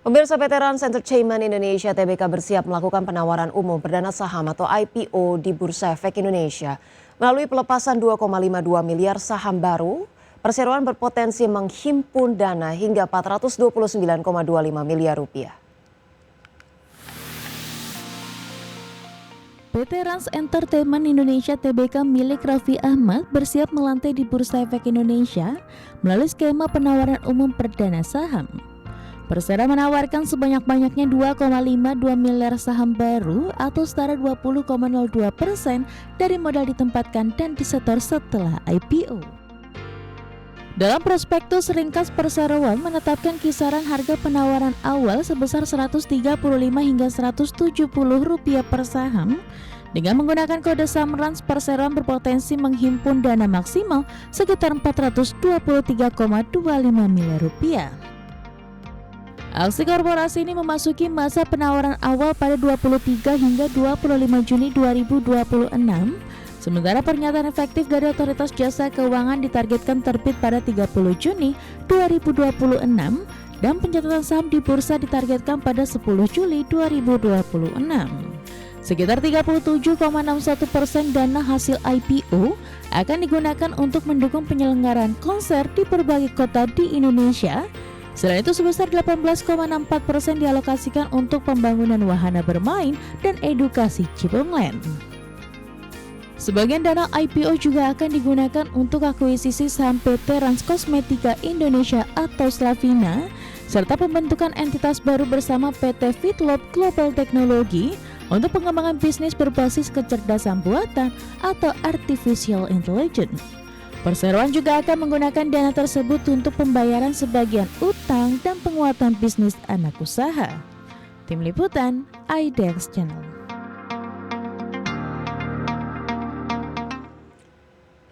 Pemirsa, PT Rans Entertainment Indonesia (TBK) bersiap melakukan penawaran umum perdana saham atau IPO di Bursa Efek Indonesia. Melalui pelepasan 2,52 miliar saham baru, perseroan berpotensi menghimpun dana hingga 429,25 miliar rupiah. PT Rans Entertainment Indonesia (TBK) milik Raffi Ahmad bersiap melantai di Bursa Efek Indonesia melalui skema penawaran umum perdana saham. Persero menawarkan sebanyak-banyaknya 2,52 miliar saham baru atau setara 20,02% dari modal ditempatkan dan disetor setelah IPO. Dalam prospektus ringkas perseroan menetapkan kisaran harga penawaran awal sebesar 135 hingga 170 rupiah per saham. Dengan menggunakan kode saham Rans, perseroan berpotensi menghimpun dana maksimal sekitar 423,25 miliar rupiah. Aksi korporasi ini memasuki masa penawaran awal pada 23 hingga 25 Juni 2026, sementara pernyataan efektif dari Otoritas Jasa Keuangan ditargetkan terbit pada 30 Juni 2026 dan pencatatan saham di bursa ditargetkan pada 10 Juli 2026. Sekitar 37,61% dana hasil IPO akan digunakan untuk mendukung penyelenggaraan konser di berbagai kota di Indonesia. Selain itu sebesar 18,64% dialokasikan untuk pembangunan wahana bermain dan edukasi Cibongland. Sebagian dana IPO juga akan digunakan untuk akuisisi saham PT Rans Kosmetika Indonesia atau Slavina, serta pembentukan entitas baru bersama PT Fitloop Global Technology untuk pengembangan bisnis berbasis kecerdasan buatan atau Artificial Intelligence. Perseroan juga akan menggunakan dana tersebut untuk pembayaran sebagian utang dan penguatan bisnis anak usaha. Tim Liputan, IDX Channel.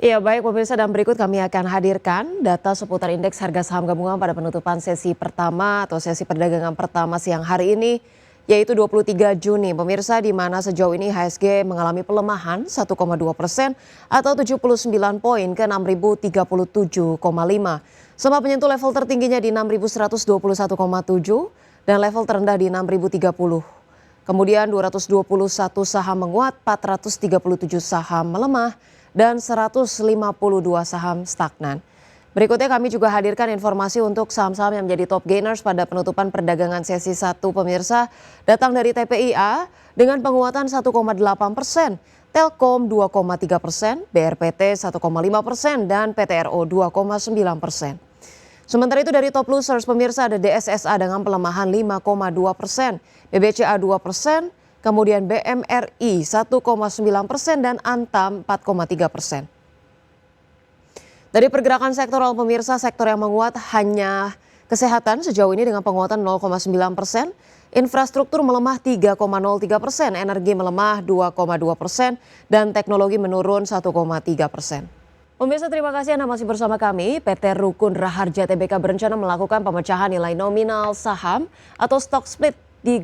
Ya baik pemirsa, dan berikut kami akan hadirkan data seputar indeks harga saham gabungan pada penutupan sesi pertama atau sesi perdagangan pertama siang hari ini, yaitu 23 Juni. Pemirsa, di mana sejauh ini IHSG mengalami pelemahan 1,2% atau 79 poin ke 6.037,5. Sempat menyentuh level tertingginya di 6.121,7 dan level terendah di 6.030. Kemudian 221 saham menguat, 437 saham melemah, dan 152 saham stagnan. Berikutnya kami juga hadirkan informasi untuk saham-saham yang menjadi top gainers pada penutupan perdagangan sesi 1 pemirsa. Datang dari TPIA dengan penguatan 1,8%, Telkom 2,3%, BRPT 1,5% dan PTRO 2,9%. Sementara itu dari top losers pemirsa ada DSSA dengan pelemahan 5,2%, BBCA 2%, kemudian BMRI 1,9% dan Antam 4,3%. Dari pergerakan sektoral pemirsa, sektor yang menguat hanya kesehatan sejauh ini dengan penguatan 0,9%, infrastruktur melemah 3,03%, energi melemah 2,2% dan teknologi menurun 1,3%. Pemirsa, terima kasih Anda masih bersama kami. PT Rukun Raharja TBK berencana melakukan pemecahan nilai nominal saham atau stock split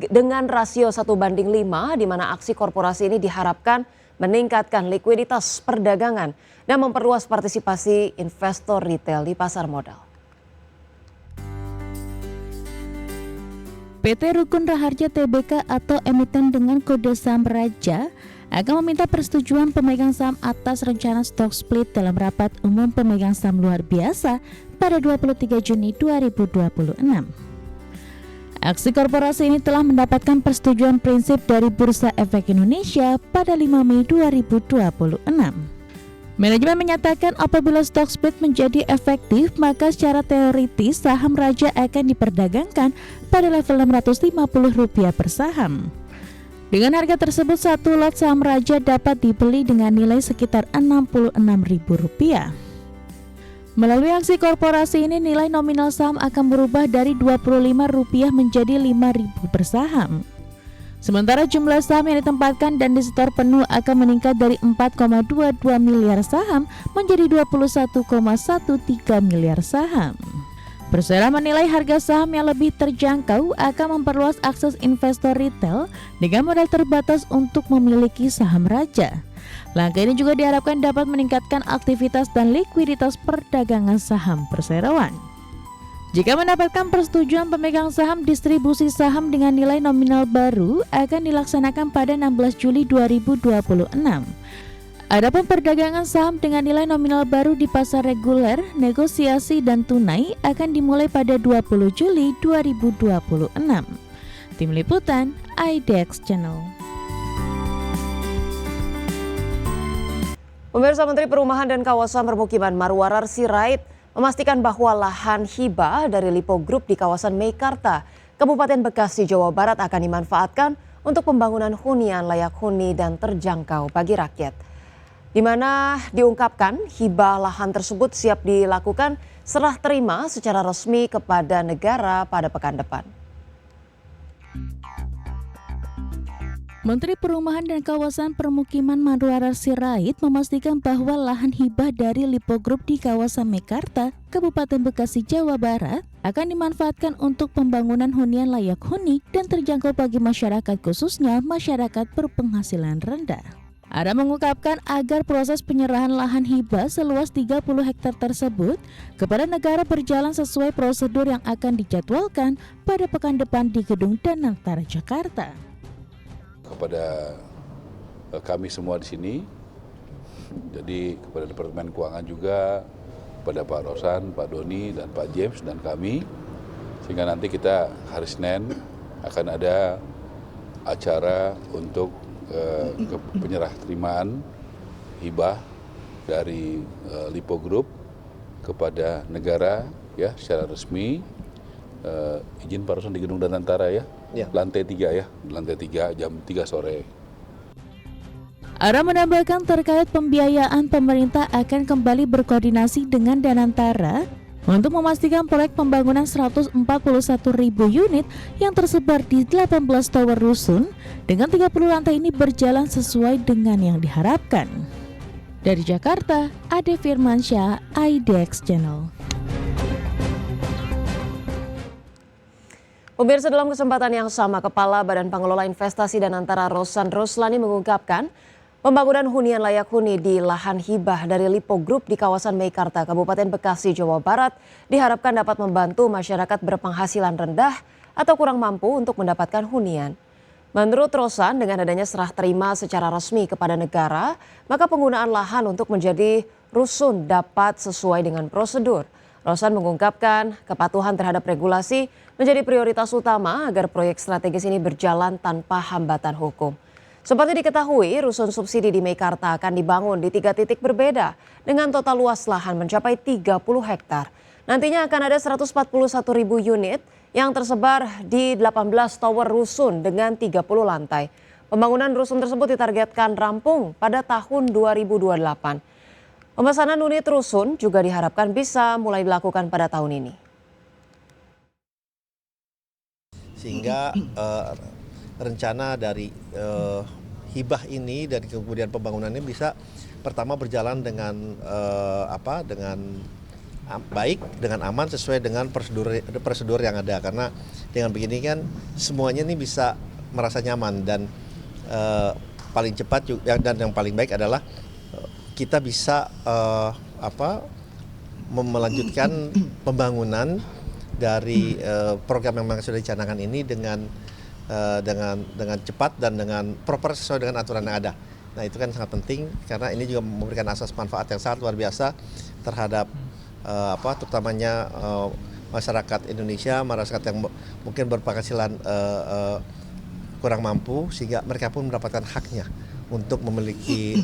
dengan rasio 1:5, di mana aksi korporasi ini diharapkan meningkatkan likuiditas perdagangan dan memperluas partisipasi investor retail di pasar modal. PT Rukun Raharja TBK atau emiten dengan kode saham Raja akan meminta persetujuan pemegang saham atas rencana stock split dalam rapat umum pemegang saham luar biasa pada 23 Juni 2026. Aksi korporasi ini telah mendapatkan persetujuan prinsip dari Bursa Efek Indonesia pada 5 Mei 2026. Manajemen menyatakan apabila stock split menjadi efektif, maka secara teoritis saham Raja akan diperdagangkan pada level Rp650 per saham. Dengan harga tersebut, satu lot saham Raja dapat dibeli dengan nilai sekitar Rp66.000. Melalui aksi korporasi ini, nilai nominal saham akan berubah dari Rp25 menjadi Rp5.000 per saham. Sementara jumlah saham yang ditempatkan dan disetor penuh akan meningkat dari 4,22 miliar saham menjadi 21,13 miliar saham. Persero menilai harga saham yang lebih terjangkau akan memperluas akses investor retail dengan modal terbatas untuk memiliki saham Raja. Langkah ini juga diharapkan dapat meningkatkan aktivitas dan likuiditas perdagangan saham perseroan. Jika mendapatkan persetujuan, pemegang saham distribusi saham dengan nilai nominal baru akan dilaksanakan pada 16 Juli 2026. Adapun perdagangan saham dengan nilai nominal baru di pasar reguler, negosiasi dan tunai akan dimulai pada 20 Juli 2026. Tim Liputan IDX Channel. Pemirsa, Menteri Perumahan dan Kawasan Permukiman Marwarar Sirait memastikan bahwa lahan hibah dari Lipo Group di kawasan Meikarta, Kabupaten Bekasi, Jawa Barat akan dimanfaatkan untuk pembangunan hunian layak huni dan terjangkau bagi rakyat. Di mana diungkapkan hibah lahan tersebut siap dilakukan serah terima secara resmi kepada negara pada pekan depan. Menteri Perumahan dan Kawasan Permukiman Marwarar Sirait memastikan bahwa lahan hibah dari Lipo Group di kawasan Meikarta, Kabupaten Bekasi, Jawa Barat akan dimanfaatkan untuk pembangunan hunian layak huni dan terjangkau bagi masyarakat, khususnya masyarakat berpenghasilan rendah. Ara mengungkapkan agar proses penyerahan lahan hibah seluas 30 hektar tersebut kepada negara berjalan sesuai prosedur yang akan dijadwalkan pada pekan depan di Gedung Danantara, Jakarta. Kepada kami semua di sini, jadi kepada Departemen Keuangan juga, kepada Pak Rosan, Pak Doni, dan Pak James, dan kami, sehingga nanti kita hari Senin akan ada acara untuk penyerah terimaan hibah dari Lipo Group kepada negara ya secara resmi. Izin Pak Rosan di Gedung Danantara ya. Lantai 3 ya, lantai 3 jam 3 sore. Ara menambahkan terkait pembiayaan, pemerintah akan kembali berkoordinasi dengan Danantara untuk memastikan proyek pembangunan 141.000 unit yang tersebar di 18 tower rusun dengan 30 lantai ini berjalan sesuai dengan yang diharapkan. Dari Jakarta, Ade Firmansyah, IDX Channel. Pemirsa, dalam kesempatan yang sama, Kepala Badan Pengelola Investasi Danantara Rosan Roslani mengungkapkan pembangunan hunian layak huni di lahan hibah dari Lipo Group di kawasan Meikarta, Kabupaten Bekasi, Jawa Barat diharapkan dapat membantu masyarakat berpenghasilan rendah atau kurang mampu untuk mendapatkan hunian. Menurut Rosan, dengan adanya serah terima secara resmi kepada negara, maka penggunaan lahan untuk menjadi rusun dapat sesuai dengan prosedur. Rosan mengungkapkan kepatuhan terhadap regulasi menjadi prioritas utama agar proyek strategis ini berjalan tanpa hambatan hukum. Seperti diketahui, rusun subsidi di Meikarta akan dibangun di 3 titik berbeda dengan total luas lahan mencapai 30 hektar. Nantinya akan ada 141.000 unit yang tersebar di 18 tower rusun dengan 30 lantai. Pembangunan rusun tersebut ditargetkan rampung pada tahun 2028. Pemesanan unit rusun juga diharapkan bisa mulai dilakukan pada tahun ini. Sehingga rencana dari hibah ini dan kemudian pembangunannya bisa pertama berjalan dengan baik, dengan aman, sesuai dengan prosedur yang ada. Karena dengan begini kan semuanya ini bisa merasa nyaman dan paling cepat dan yang paling baik adalah kita bisa melanjutkan pembangunan dari program yang memang sudah dicanangkan ini dengan cepat dan dengan proper sesuai dengan aturan yang ada. Nah, itu kan sangat penting karena ini juga memberikan asas manfaat yang sangat luar biasa terhadap terutamanya masyarakat Indonesia, masyarakat yang mungkin berpenghasilan kurang mampu, sehingga mereka pun mendapatkan haknya untuk memiliki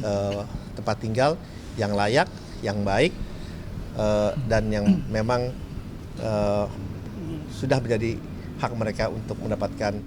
tempat tinggal yang layak, yang baik, dan yang memang sudah menjadi hak mereka untuk mendapatkan